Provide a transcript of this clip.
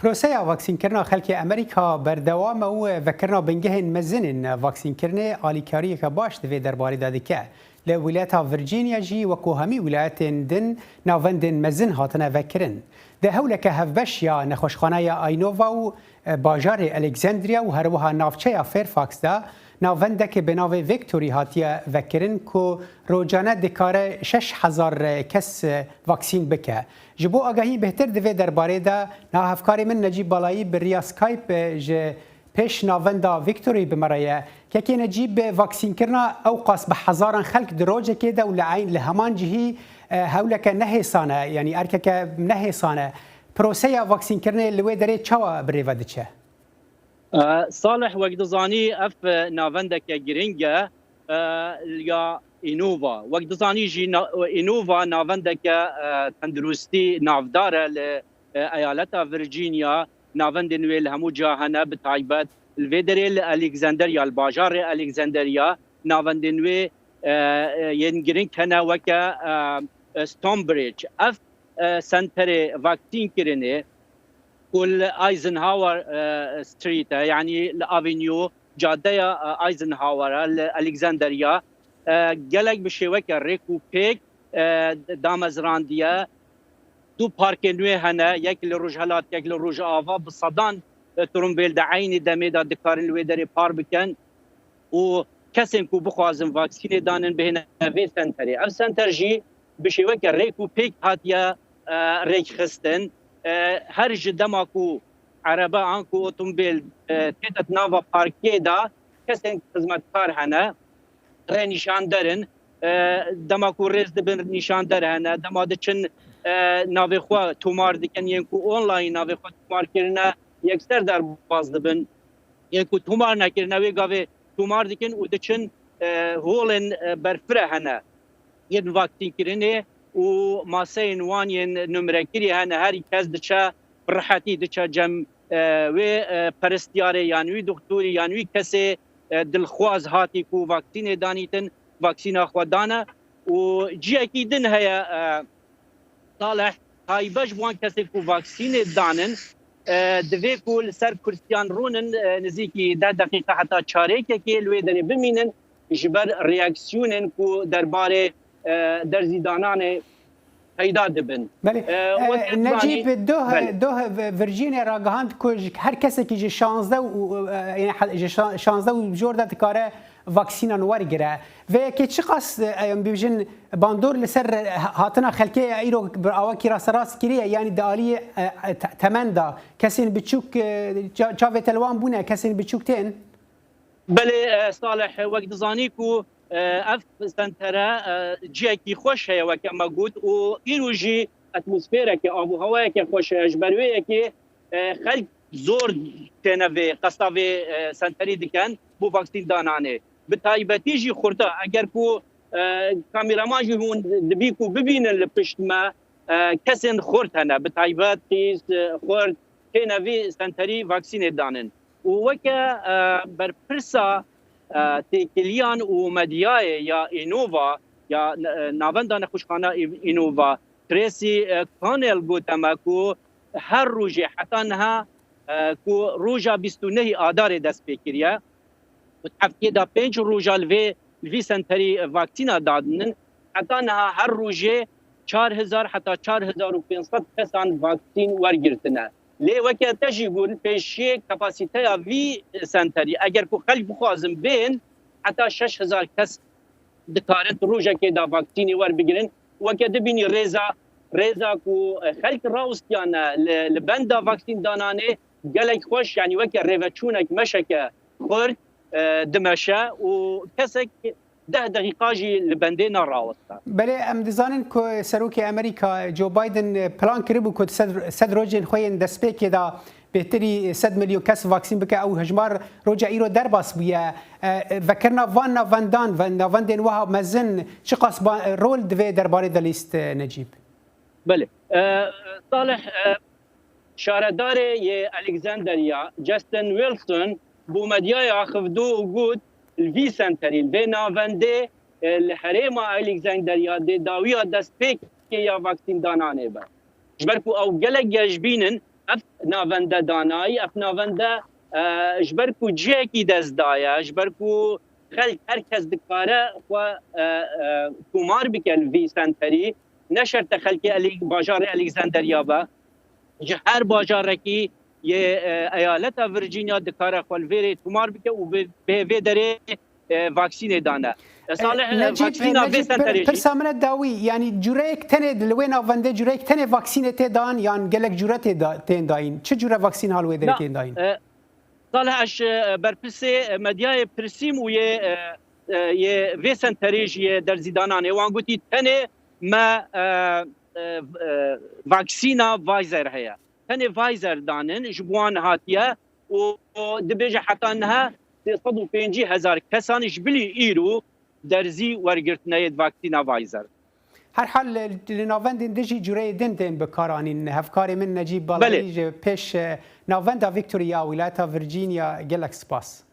پروسه واکسین کرنا خلک امریکا بردوام و وکرنا بنگهن مزنن واکسین کرنه آلیکاری که باش دوی درباره داده که لولایت ورجینیا جی و کوهمی ولایت دن ناوندن مزن هاتنه وکرن ده هوله که هفبش یا نخوشخانه یا آینووا و باجار الکساندریا و هروها نافچه فیرفاکس دا ناونده که به ناو ویکتوری هاتیه وکرن که روزانه دکاره 6000 کس واکسین بکه. جبو آگاهی بهتر دوی درباره دا ناهفکاری من نجیب بالایی بریا سکایپ جه پیش ناونده ویکتوری بمرایه که نجیب واکسین کرنا اوقاس به هزاران خلق دروجه که دا و لعین لهمان جهی هوله که نهیسانه یعنی ارکه که نهیسانه پروسه واکسین کرنه لوی داره چاوا بریوده چه؟ صالح وقت زانی اف ناوندك جرينجا یا اینووا وقت زانی جی اینووا ناوندك تندرستی نافدار لایالت ورجینیا ناوند نویل همو جاهنه بتعیبت الفيدريل الكسندريا الباجار الكسندريا ناوند نوی ين جرين كنا وكا ستونبريدج اف سنتر واكسين كرنه كل ايزنهاور ستريت يعني الافينيو جاده ايزنهاور الكسندريا جلك بشوك ريكو بيك دامزرانديا دو بارك نوي هنا يك لروجهلات يك لروج افا بصدان ترومبيل دعين دميدا دكارن الويدري بار بكن و كسم كو بخوازم فاكسين دانن بهنا في سنتري اف سنتر جي بشوك ريكو بيك هاتيا ريك خستن هر جدماكو عربه عنكو اوتومبيل تيتت نافا باركي دا كسن خدمتكار هنا ري نشان درن دماكو ريز دبن نشان در هنا دما دچن ناوی خو تومار دکن ينكو اونلاين ناوی خو تومار کرنا يكثر در باز دبن ينكو تومار نکرنا وی گاوی تومار دکن و دچن هولن برفره هنا ين واکسین کرنه و ماسين وانين نمركري هنا هاري كاز دچا برحتي دچا جم و پرستياري يعني دكتوري يعني كسي دلخواز هاتي كو واكسين دانيتن واكسين خودانا و جي اكيدن هيا صالح هاي باش وان كسي كو واكسين دانن دوی كو سر كريستيان رونن نزيكي 10 دقيقه حتى چاريك كي لوي دري بمينن جبر رياكسيونن كو درباره درزیدانان پیدا دبن. بله. نجیب دو ورجینیا را گهاند که هر کسی که 16 یعنی 16 و جور داد کاره واکسین انوار گره و که چه قصد بیشتر باندور لسر هاتنا خلکی ایرو برآوکی راست راست کریه یعنی دالی تمندا کسی بچوک چاوه تلوان بونه کسی بچوک تین. بله صالح وقت زانی کو اف سنترا جيكي خوش هي وكما قلت وإيروجي اتموسفيرا كي ابو هوايا كي خوش اجبرويه كي خلق زور تنوي قصاوي سنتري دكان بو فاكسين دانانه بتايبتي جي خورتا اگر كو كاميرامان جي هون دبيكو ببين لبشت ما كسن خورتنا بتايبت تيز خورت تنوي سنتري فاكسين دانن وكا بربرسا تيكليان ومدياي يا إينوفا يا نافندان خوشخانه إينوفا تريسي كانل بوتماكو هر روجي حتى انها كو روجا بيستونه آدار دست بكريا وتحفكي دا 5 روجا الفي سنتري فاكسينا دادن حتى انها هر روجي 4000 حتى 4500 كسان فاكسين ورگرتنا لي وكا تجي يقول بيشي كاباسيتيا في سنتري اگر كو خلق بخوازم بين حتى 6000 كس دكارت روجا كده فاكسيني ور بگرن وكا دبيني ريزا كو خلق راوستيانا لبندا فاكسين داناني قالك خوش يعني وكا ريفاتشونك مشكا خورد دمشا وكسك 10 دقيقه جي لبندينا راوستا بله ام دزانن کو سروکی امریکا جو بایدن پلان کړو کو صد روجن خوین د سپیک دا بهتري 100 مليون كاس فاكسين بك او هجمار رجع ايرو درباس بيا فكرنا فانا فاندان وها مزن شقاس رول دفي درباري دليست نجيب بله صالح شارداري الكسندريا جاستن ويلسون بو مديا خفدو وجود الفي سنتري الفينا فاندي الحريمه الكسندريا دي داويه دسبيك يا فاكسين دانانه با جبركو او جلق يجبينن اف ناونده دانایی اف ناونده جبرکو جیکی دزدایه جبرکو خلق هرکس دکاره و تومار بکن وی سنتری نشرت خلقی باجار الکساندریا با هر باجار کی یه ایالت ورجینیا دکاره خالویری تومار بکن و به دره واکسین دانه صالح واکسینا وی سنتری پرسامنه داوی یعنی جوریک تنه دلوین آونده جوریک تنه واکسین تدان یان گلک جورت تن داین چه جوره واکسین حال ویدر تن داین صالح اش برپسه مدیای پرسیم و یه وی سنتریج یه در زیدانانه وان گوتی تنه ما واکسینا وایزر هيا تنه وایزر دانن جبوان هاتیه و دبیجه حتی انها 150,000 کسان جبلی ایرو درزی ورگرتنه واکسینا وایزر هر حال لناوند دجی جوره دن بکارانین هفکار من نجیب بالایی پیش ناوند ویکتوریا ولایت ورجینیا گلک سپاس